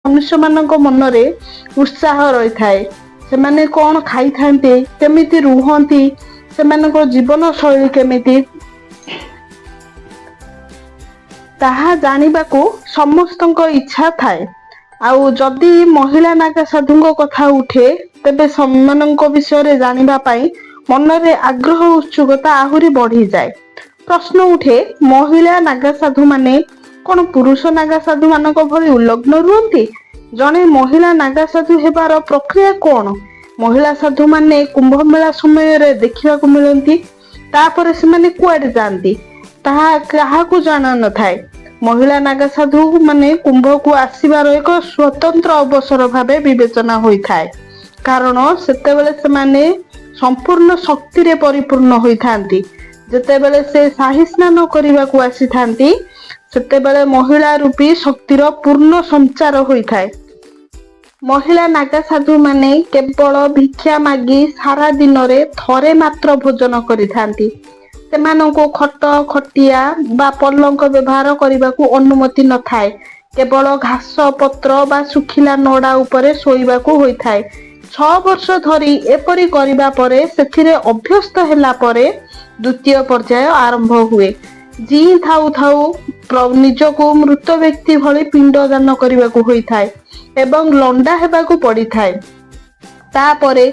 ମନୁଷ୍ୟ ମାନଙ୍କ ମନରେ ଉତ୍ସାହ ରହିଥାଏ। ସେମାନେ କଣ ଖାଇଥାନ୍ତି, କେମିତି ରୁହନ୍ତି, ସେମାନଙ୍କ ଜୀବନ ଶୈଳୀ କେମିତି, ତାହା ଜାଣିବାକୁ ସମସ୍ତଙ୍କ ଇଚ୍ଛା ଥାଏ। ଆଉ ଯଦି ମହିଳା ନାଗା ସାଧୁଙ୍କ କଥା ଉଠେ, ତେବେ ସେମାନଙ୍କ ବିଷୟରେ ଜାଣିବା ପାଇଁ ମନରେ ଆଗ୍ରହ ଉତ୍ସୁକତା ଆହୁରି ବଢିଯାଏ। ପ୍ରଶ୍ନ ଉଠେ, ମହିଳା ନାଗା ସାଧୁ ମାନେ କଣ ପୁରୁଷ ନାଗା ସାଧୁ ମାନଙ୍କ ଭଳି ଉଲଗ୍ନ ରୁହନ୍ତି? ଜଣେ ମହିଳା ନାଗା ସାଧୁ ହେବାର ପ୍ରକ୍ରିୟା କଣ? ମହିଳା ସାଧୁ ମାନେ କୁମ୍ଭ ମେଳା ସମୟରେ ଦେଖିବାକୁ ମିଳନ୍ତି, ତାପରେ ସେମାନେ କୁଆଡେ ଯାଆନ୍ତି ତାହା କାହାକୁ ଜଣା ନଥାଏ। ମହିଳା ନାଗା ସାଧୁ ମାନେ କୁମ୍ଭକୁ ଆସିବାର ଏକ ସ୍ୱତନ୍ତ୍ର ଅବସର ଭାବେ ବିବେଚନା ହୋଇଥାଏ, କାରଣ ସେତେବେଳେ ସେମାନେ ସମ୍ପୂର୍ଣ୍ଣ ଶକ୍ତିରେ ପରିପୂର୍ଣ୍ଣ ହୋଇଥାନ୍ତି। ଯେତେବେଳେ ସେ ସାହି ସ୍ନାନ କରିବାକୁ ଆସିଥାନ୍ତି, ସେତେବେଳେ ମହିଳା ରୂପୀ ଶକ୍ତିର ପୂର୍ଣ୍ଣ ସଞ୍ଚାର ହୋଇଥାଏ। ମହିଳା ନାଗା ସାଧୁ ମାନେ କେବଳ ଭିକ୍ଷା ମାଗି ସାରା ଦିନରେ ଥରେ ମାତ୍ର ଭୋଜନ କରିଥାନ୍ତି। ସେମାନଙ୍କୁ ଖଟ, ଖଟିଆ ବା ପଲଙ୍କ ବ୍ୟବହାର କରିବାକୁ ଅନୁମତି ନଥାଏ। କେବଳ ଘାସ ପତ୍ର ବା ଶୁଖିଲା ନଡା ଉପରେ ଶୋଇବାକୁ ହୋଇଥାଏ। 6 ବର୍ଷ ଧରି ଏପରି କରିବା ପରେ ସେଥିରେ ଅଭ୍ୟସ୍ତ ହେଲା ପରେ ଦ୍ୱିତୀୟ ପର୍ଯ୍ୟାୟ ଆରମ୍ଭ ହୁଏ। ଜୀଇଁ ଥାଉ ଥାଉ ନିଜକୁ ମୃତ ବ୍ୟକ୍ତି ଭଳି ପିଣ୍ଡ ଦାନ କରିବାକୁ ହୋଇଥାଏ ଏବଂ ଲଣ୍ଡା ହେବାକୁ ପଡିଥାଏ। ତାପରେ